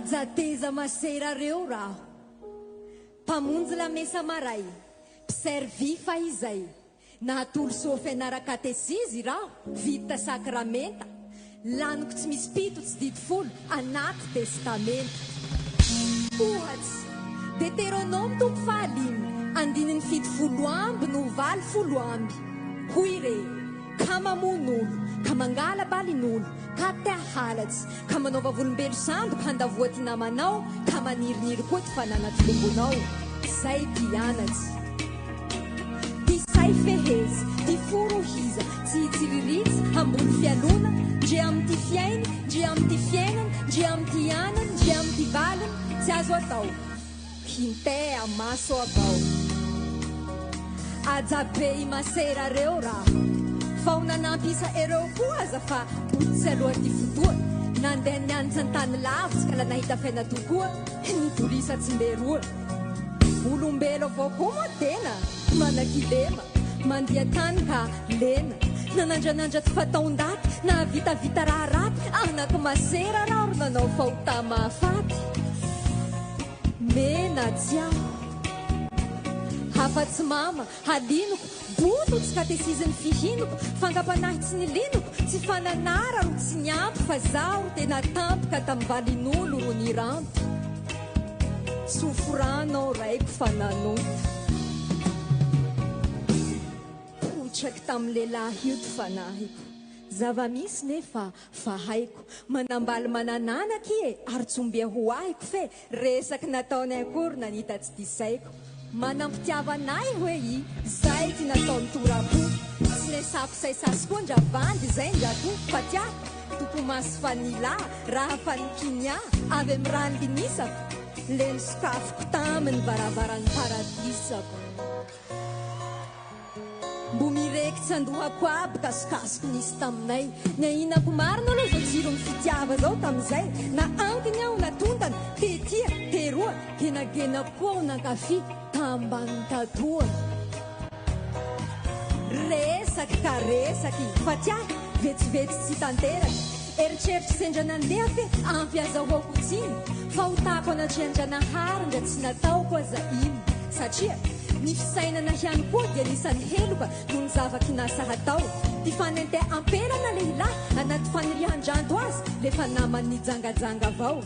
Ajateza maserareo raho mpamonjy lamesa maray mpiservi fa izay natolo so fianaran-katesizy raho vita sakramenta laniko tsy misy pito tsy didy folo anaty testamenta ohatsy Deutéronome toko fahalimy andininy fito folo amby no valo folo amby hoy re ka mamon'olo ka mangala balin'olo ka te halatsy ka manaova volombelo sambo ka handavoa ty namanao ka maniriniry koa ty fananatolombonao zay mpianatsy ty say fehezy ty forohiza tsy hitsiriritsy ambony fialona ndre amty fiainy ndre amty fiainany ndre amty anany ndre amty valiny tsy azo atao hintea maso avao ajabe imaserareo raha fa unanampisa ereo koa aza fa botsy aloha ty fotoa nandeha nianatra ny tany lavitsy ka la nahita fiaina tokoa nidorisa tsy mberoa olombelo avao koa moa tena manakilema mandia tany ka lena nanandranandra ty fataon-daty na vitavita raha raty anaky masera raha ro nanao fahota mahafaty mena tsiaho hafa-tsy mama halinoko boto tsy katesiziny fihinoko fangapanahy tsy nilinoko tsy fananara ro tsy niampy fa zaho ro tena tampoka tamin'ny valin'olo ro nirampy soforanao raiko fa nanota potraky tamin'ny lehilahy io ty fanahiko zava-misy nefa fa haiko manambaly manananaky ary tsombia ho ahiko fe resaky nataony akory nanita tsy disaiko manampitiavanay hoe i zay ty nataony torako tsy nesafo saisasy koa ndravandy zay ndrato fa tia toko masy fanilà raha fanikinia avy amy rano linisako leny sokafoko taminy varavaran'ny paradisako mbo mireky tsy andohako aby kasikasiko nisy taminay nainako marina aloha zao jiro ny fitiava zao tamizay na ankiny aho natondana tetia teroa genagenako koa aho nankafi tambany tatoa resaky ka resaky fa tia vetsivetsy tsy tanteraky eritreritry sendra nandeha fe ampy azahoako tsiny fa hotako anatriandranahary ndra tsy nataoko aza iny satria ny fisainana hiany koa dia nisan'ny heloka no ny zavaky nasa hatao ty fanente ampelana lehilahy anaty fanirihan-dranto azy lefa namany nijangajanga avao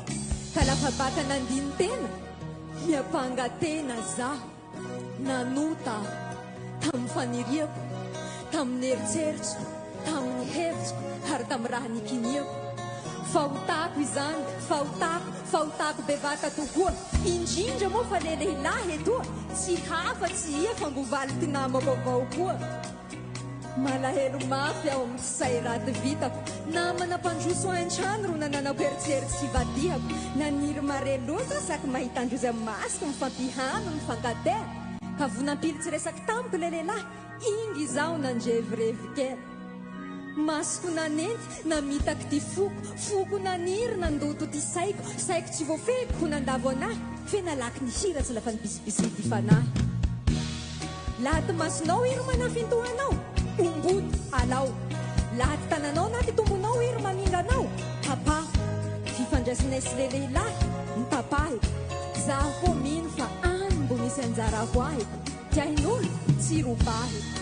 ka lafa baka nandiny tena miapanga tena zaho nanota tamin'ny faniriako tamin'ny eritseritsiko tamin'ny hevitsiko ary tamin'ny raha nikiniako fahotako izany fahotako bevata tokoa indrindra moa fa le lehilahy etoa tsy hafa tsy ia fa mbovaly ty namako avao koa malahelo mafy aho amin'ny fisay raty vitako namana mpandroso an-trano ro nananako eritseritsy hivadihako naniry mare loatra saky mahita androzy amin'ny masiko mifampihano mifankatea ka vonampily tsy resaky tamiko le lehilahy ingy zaho nandrevirevykely masiko nanenty namitaky ty foko naniry nandoto ty saiko tsy voafehiko ho nandavo anahy fe nalaky ny hiratsy lafa nibisibisy ty fanahy laha ty masonao iro manafintohanao omboty alao laha ty tananao na ty tombonao iro maminganao tapaho fifandraisinay sy le lehilahy nitapahiko zaho koa mino fa any mbo misy anjara ho ahiko tiahin'olo tsy robahiko